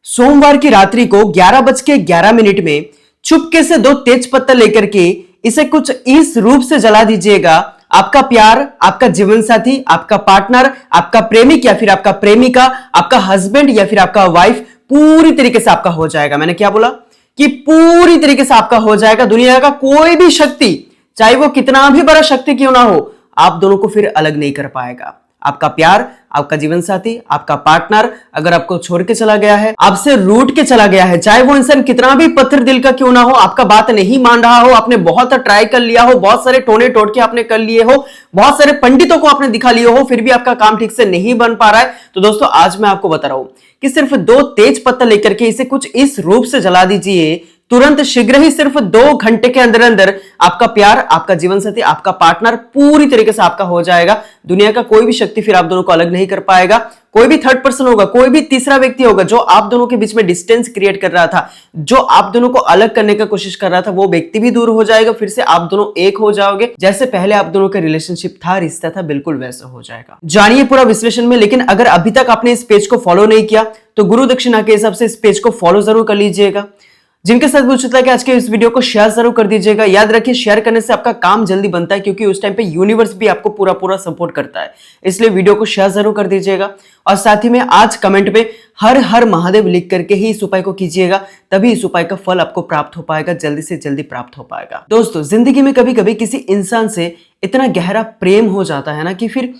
सोमवार की रात्रि को 11:11 में चुपके से दो तेज पत्ता लेकर के इसे कुछ इस रूप से जला दीजिएगा। आपका प्यार, आपका जीवन साथी, आपका पार्टनर, आपका प्रेमिक या फिर आपका प्रेमिका, आपका हस्बैंड या फिर आपका वाइफ पूरी तरीके से आपका हो जाएगा। मैंने क्या बोला कि पूरी तरीके से आपका हो जाएगा। दुनिया का कोई भी शक्ति, चाहे वो कितना भी बड़ा शक्ति क्यों ना हो, आप दोनों को फिर अलग नहीं कर पाएगा। आपका प्यार, आपका जीवन साथी, आपका पार्टनर अगर आपको छोड़ के चला गया है, आपसे रूठ के चला गया है, चाहे वो इंसान कितना भी पत्थर दिल का क्यों ना हो, आपका बात नहीं मान रहा हो, आपने बहुत ट्राई कर लिया हो, बहुत सारे टोने टोटके आपने कर लिए हो, बहुत सारे पंडितों को आपने दिखा लिए हो, फिर भी आपका काम ठीक से नहीं बन पा रहा है, तो दोस्तों आज मैं आपको बता रहा हूं कि सिर्फ दो तेज पत्ता लेकर के इसे कुछ इस रूप से जला दीजिए। तुरंत शीघ्र ही सिर्फ 2 घंटे के अंदर अंदर आपका प्यार, आपका जीवन साथी, आपका पार्टनर पूरी तरीके से आपका हो जाएगा। दुनिया का कोई भी शक्ति फिर आप दोनों को अलग नहीं कर पाएगा। कोई भी थर्ड पर्सन होगा, कोई भी तीसरा व्यक्ति होगा जो आप दोनों के बीच में डिस्टेंस क्रिएट कर रहा था, जो आप दोनों को अलग करने का कोशिश कर रहा था, वो व्यक्ति भी दूर हो जाएगा। फिर से आप दोनों एक हो जाओगे। जैसे पहले आप दोनों का रिलेशनशिप था, रिश्ता था, बिल्कुल वैसा हो जाएगा। जानिए पूरा विश्लेषण में। लेकिन अगर अभी तक आपने इस पेज को फॉलो नहीं किया तो गुरु दक्षिणा के हिसाब से इस पेज को फॉलो जरूर कर लीजिएगा। जिनके साथ पूछता है कि आज के इस वीडियो को शेयर जरूर कर दीजिएगा। याद रखिए, शेयर करने से आपका काम जल्दी बनता है, क्योंकि उस टाइम पे यूनिवर्स भी आपको पूरा पूरा सपोर्ट करता है। इसलिए वीडियो को शेयर जरूर कर दीजिएगा। और साथ ही में आज कमेंट में हर हर महादेव लिख करके ही इस उपाय को कीजिएगा, तभी इस उपाय का फल आपको प्राप्त हो पाएगा, जल्दी से जल्दी प्राप्त हो पाएगा। दोस्तों, जिंदगी में कभी कभी किसी इंसान से इतना गहरा प्रेम हो जाता है ना कि फिर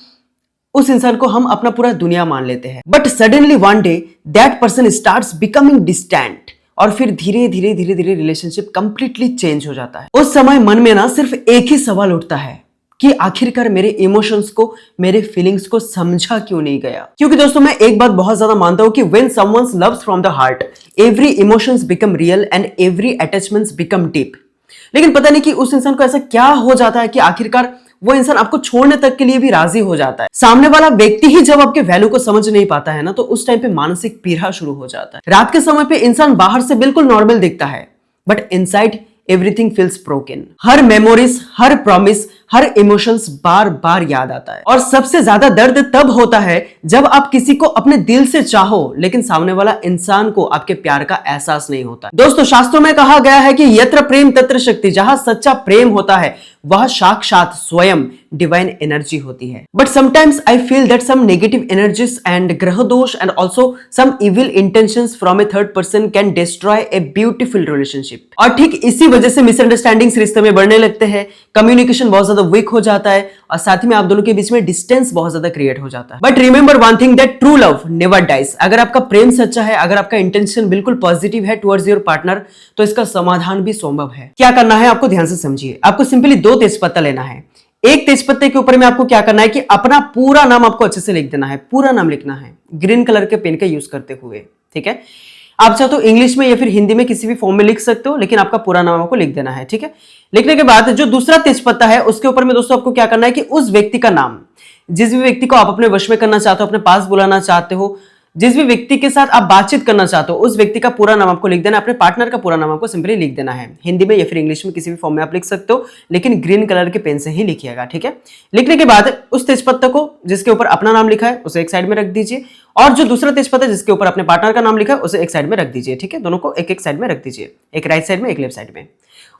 उस इंसान को हम अपना पूरा दुनिया मान लेते हैं। But suddenly one day that person starts becoming distant, और फिर धीरे धीरे धीरे धीरे रिलेशनशिप कंप्लीटली चेंज हो जाता है। उस समय मन में ना सिर्फ एक ही सवाल उठता है कि आखिरकार मेरे इमोशंस को, मेरे फीलिंग्स को समझा क्यों नहीं गया। क्योंकि दोस्तों, मैं एक बात बहुत ज्यादा मानता हूं कि when someone loves from the heart, every emotions become real and every attachments become deep. लेकिन पता नहीं कि उस इंसान को ऐसा क्या हो जाता है कि आखिरकार वो इंसान आपको छोड़ने तक के लिए भी राजी हो जाता है। सामने वाला व्यक्ति ही जब आपके वैल्यू को समझ नहीं पाता है ना, तो उस टाइम पे मानसिक पीड़ा शुरू हो जाता है। रात के समय पे इंसान बाहर से बिल्कुल नॉर्मल दिखता है, but inside everything feels broken. हर मेमोरीज, हर प्रॉमिस, हर इमोशंस बार बार याद आता है। और सबसे ज्यादा दर्द तब होता है जब आप किसी को अपने दिल से चाहो, लेकिन सामने वाला इंसान को आपके प्यार का एहसास नहीं होता। दोस्तों, शास्त्रों में कहा गया है कि यत्र प्रेम तत्र शक्ति। जहां सच्चा प्रेम होता है वह साक्षात स्वयं डिवाइन एनर्जी होती है। But sometimes I feel that some negative energies and ग्रह दोष and also some evil intentions from a third person can destroy a beautiful relationship. और ठीक इसी वजह से मिसअंडरस्टैंडिंग्स रिश्ते में बढ़ने लगते हैं, कम्युनिकेशन बहुत ज्यादा वीक हो जाता है, और साथ ही में आप दोनों के बीच में डिस्टेंस बहुत ज्यादा क्रिएट हो जाता है। But remember one thing, that true love never dies. अगर आपका प्रेम सच्चा है, अगर आपका इंटेंशन बिल्कुल पॉजिटिव है टुवर्ड्स योर पार्टनर, तो इसका समाधान भी संभव है। क्या करना है आपको, ध्यान से समझिए। आपको सिंपली 2 तेजपत्ता लेना है। एक तेजपत्ते के ऊपर में आपको क्या करना है कि अपना पूरा नाम आपको अच्छे से लिख देना है। पूरा नाम लिखना है ग्रीन कलर के पेन का यूज करते हुए, ठीक है। आप चाहो तो इंग्लिश में या फिर हिंदी में किसी भी फॉर्म में लिख सकते हो, लेकिन आपका पूरा नाम आपको लिख देना है, ठीक है। लिखने के बाद जो दूसरा तेजपत्ता है उसके ऊपर में दोस्तों आपको क्या करना है कि उस व्यक्ति का नाम, जिस भी व्यक्ति को आप अपने वश में करना चाहते हो, अपने पास बुलाना चाहते हो, जिस भी व्यक्ति के साथ आप बातचीत करना चाहते हो, उस व्यक्ति का पूरा नाम आपको लिख देना। अपने पार्टनर का पूरा नाम आपको सिंपली लिख देना है। हिंदी में या फिर इंग्लिश में किसी भी फॉर्म में आप लिख सकते हो, लेकिन ग्रीन कलर के पेन से ही लिखिएगा, ठीक है। लिखने के बाद उस तेजपत्ता को जिसके ऊपर अपना नाम लिखा है उसे एक साइड में रख दीजिए, और जो दूसरा तेजपत्ता जिसके ऊपर अपने पार्टनर का नाम लिखा है उसे एक साइड में रख दीजिए, ठीक है। दोनों को एक एक साइड में रख दीजिए, एक राइट साइड में, एक लेफ्ट साइड में।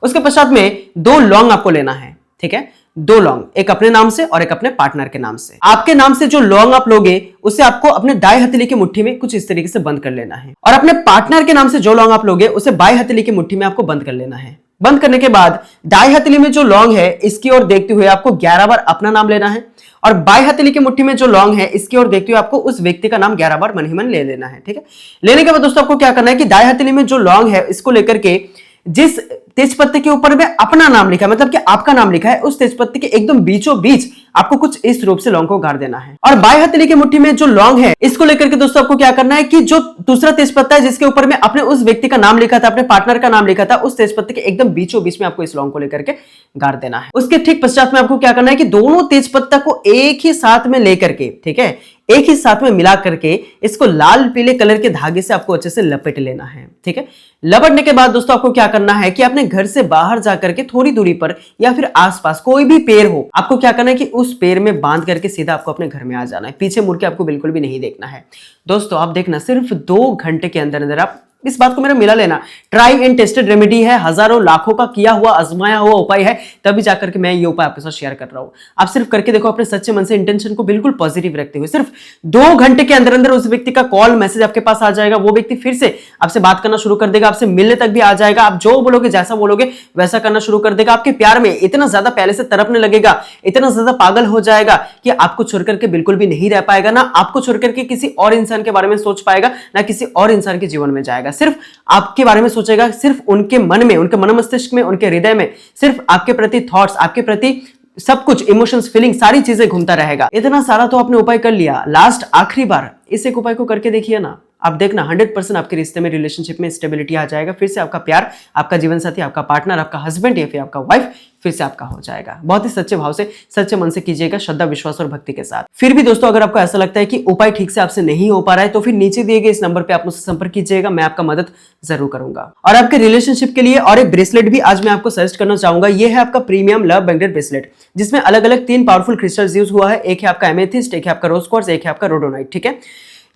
उसके पश्चात में 2 लौंग आपको लेना है, ठीक है। 2 लौंग, एक अपने नाम से और एक अपने पार्टनर के नाम से। आपके नाम से जो लौंग आप लोगे उसे आपको अपने दाएं हथेली की मुट्ठी में कुछ इस तरीके से बंद कर लेना है, और अपने पार्टनर के नाम से जो लौंग आप लोगे उसे बाएं हथेली की मुट्ठी में आपको बंद कर लेना है। बंद करने के बाद दाएं हथेली में जो लौंग है इसकी ओर देखते हुए आपको 11 बार अपना नाम लेना है, और बाएं हथेली की मुट्ठी में जो लौंग है इसकी ओर देखते हुए आपको उस व्यक्ति का नाम 11 बार मन ही मन ले लेना है, ठीक है। लेने के बाद दोस्तों आपको क्या करना है कि दाएं हथेली में जो लौंग है इसको लेकर के जिस तेजपत्ते के ऊपर में अपना नाम लिखा है, मतलब कि आपका नाम लिखा है, उस तेजपत्ते के एकदम बीचों बीच आपको कुछ इस रूप से लौंग को गाड़ देना है। और बाएं हथेली की मुट्ठी में जो लौंग है इसको लेकर के दोस्तों आपको क्या करना है कि जो दूसरा तेजपत्ता है जिसके ऊपर में अपने उस व्यक्ति का नाम लिखा था, अपने पार्टनर का नाम लिखा था, उस तेजपत्ते के एकदम बीचों बीच में आपको इस लौंग को लेकर के गाड़ देना है। उसके ठीक पश्चात में आपको क्या करना है कि दोनों तेजपत्ता को एक ही साथ में लेकर के, ठीक है, एक ही साथ में मिला करके इसको लाल पीले कलर के धागे से आपको अच्छे से लपेट लेना है, ठीक है। लपेटने के बाद दोस्तों आपको क्या करना है कि अपने अपने घर से बाहर जाकर के थोड़ी दूरी पर या फिर आसपास कोई भी पेड़ हो, आपको क्या करना है कि उस पेड़ में बांध करके सीधा आपको अपने घर में आ जाना है। पीछे मुड़ के आपको बिल्कुल भी नहीं देखना है। दोस्तों आप देखना, सिर्फ 2 घंटे के अंदर अंदर आप इस बात को मेरा मिला लेना। ट्राई एंड टेस्टेड रेमेडी है, हजारों लाखों का किया हुआ आजमाया हुआ उपाय है, तभी जाकर के मैं ये उपाय आपके साथ शेयर कर रहा हूं। आप सिर्फ करके देखो, अपने सच्चे मन से इंटेंशन को बिल्कुल पॉजिटिव रखते हुए। सिर्फ 2 घंटे के अंदर अंदर उस व्यक्ति का कॉल मैसेज आपके पास आ जाएगा। वो व्यक्ति फिर से आपसे बात करना शुरू कर देगा, आपसे मिलने तक भी आ जाएगा। आप जो बोलोगे, जैसा बोलोगे वैसा करना शुरू कर देगा। आपके प्यार में इतना ज्यादा पहले से तड़पने लगेगा, इतना ज्यादा पागल हो जाएगा कि आपको छोड़ करके बिल्कुल भी नहीं रह पाएगा। ना आपको छोड़ करके किसी और इंसान के बारे में सोच पाएगा, ना किसी और इंसान के जीवन में जाएगा। सिर्फ आपके बारे में सोचेगा, सिर्फ उनके मन में, उनके मन मस्तिष्क में, उनके हृदय में सिर्फ आपके प्रति थॉट्स, आपके प्रति सब कुछ इमोशंस, फीलिंग, सारी चीजें घूमता रहेगा। इतना सारा तो आपने उपाय कर लिया, लास्ट आखिरी बार इस एक उपाय को करके देखिए ना। आप देखना 100% आपके रिश्ते में, रिलेशनशिप में स्टेबिलिटी आ जाएगा। फिर से आपका प्यार, आपका जीवन साथी, आपका पार्टनर, आपका हस्बैंड या फिर आपका वाइफ फिर से आपका हो जाएगा। बहुत ही सच्चे भाव से, सच्चे मन से कीजिएगा, श्रद्धा, विश्वास और भक्ति के साथ। फिर भी दोस्तों अगर आपको ऐसा लगता है कि उपाय ठीक से आपसे नहीं हो पा रहा है, तो फिर नीचे दिए गए इस नंबर पे आप मुझसे संपर्क कीजिएगा, मैं आपका मदद जरूर करूंगा। और आपके रिलेशनशिप के लिए और एक ब्रेसलेट भी आज मैं आपको सजेस्ट करना चाहूंगा। ये है आपका प्रीमियम लव मैग्नेट ब्रेसलेट, जिसमें अलग अलग 3 पावरफुल क्रिस्टल्स यूज हुआ है। एक है आपका एमेथिस्ट, एक है आपका रोज क्वार्ट्ज, एक है आपका रोडोनाइट। ठीक है,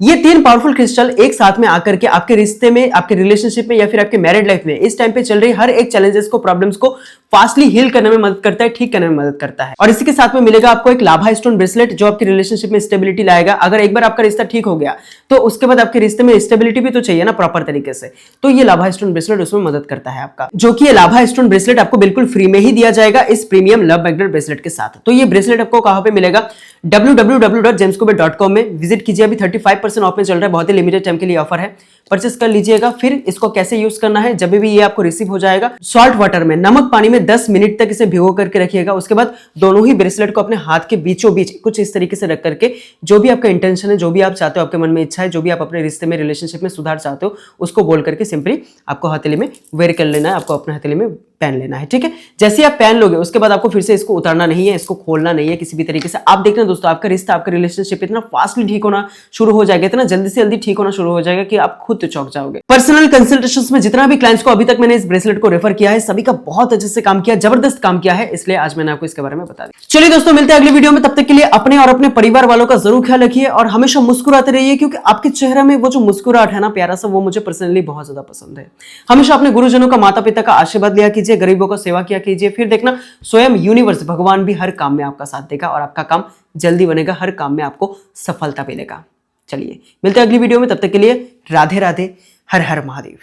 ये 3 पावरफुल क्रिस्टल एक साथ में आकर के आपके रिश्ते में, आपके रिलेशनशिप में या फिर आपके मैरिड लाइफ में इस टाइम पे चल रही हर एक चैलेंजेस को, प्रॉब्लम्स को फास्टली हील करने में मदद करता है, ठीक करने में मदद करता है। और इसी के साथ में मिलेगा आपको एक लाभा स्टोन ब्रेसलेट, जो आपके रिलेशनशिप में स्टेबिलिटी लाएगा। अगर एक बार आपका रिश्ता ठीक हो गया तो उसके बाद आपके रिश्ते में स्टेबिलिटी भी तो चाहिए ना प्रॉपर तरीके से, तो ये लाभा स्टोन ब्रेसलेट उसमें मदद करता है आपका। जो कि ये लाभा स्टोन ब्रेसलेट आपको बिल्कुल फ्री में ही दिया जाएगा इस प्रीमियम लव मैग्नेट ब्रेसलेट के साथ। तो ये ब्रेसलेट आपको कहां पे मिलेगा? www.gemscope.com में विजिट कीजिए। अभी 35% ऑफ में चल रहा है, बहुत ही लिमिटेड टाइम के लिए ऑफर है, परचेस कर लीजिएगा। फिर इसको कैसे यूज करना है, जब भी ये आपको रिसीव हो जाएगा, सॉल्ट वाटर में, नमक पानी में 10 मिनट तक इसे भिगो करके रखिएगा। उसके बाद दोनों ही ब्रेसलेट को अपने हाथ के बीचों बीच कुछ इस तरीके से रख करके, जो भी आपका इंटेंशन है, जो भी आप चाहते हो, आपके मन में इच्छा है, जो भी आप अपने रिश्ते में, रिलेशनशिप में सुधार चाहते हो, उसको बोल करके सिंपली आपको हथेली में वेयर कर लेना है, आपको अपने हथेली में पहन लेना है। ठीक है, जैसे आप पहन लोगे उसके बाद आपको फिर से इसको उतारना नहीं है, इसको खोलना नहीं है किसी भी तरीके से। आप देखना दोस्तों, आपका रिश्ता, आपका रिलेशनशिप इतना फास्टली ठीक होना शुरू हो जाएगा, इतना जल्दी से जल्दी ठीक होना शुरू हो जाएगा कि आप खुद चौंक जाओगे। पर्सनल कंसल्टेशंस में जितना भी क्लाइंट्स को अभी तक मैंने इस ब्रेसलेट को रेफर किया है, सभी का बहुत अच्छे से काम किया, जबरदस्त काम किया है, इसलिए आज मैंने आपको इसके बारे में बता दिया। चलिए दोस्तों, मिलते हैं अगली वीडियो में। तब तक के लिए अपने और अपने परिवार वालों का जरूर ख्याल रखिए और हमेशा मुस्कुराते रहिए, क्योंकि आपके चेहरे में वो जो मुस्कुराहट है ना प्यारा सा, वो मुझे पर्सनली बहुत ज्यादा पसंद है। हमेशा अपने गुरुजनों का, माता पिता का आशीर्वाद लिया कीजिए, गरीबों का सेवा किया कीजिए। फिर देखना, स्वयं यूनिवर्स, भगवान भी हर काम में आपका साथ देगा और आपका काम जल्दी बनेगा, हर काम में आपको सफलता मिलेगा। चलिए मिलते हैं अगली वीडियो में, तब तक के लिए राधे राधे, हर हर महादेव।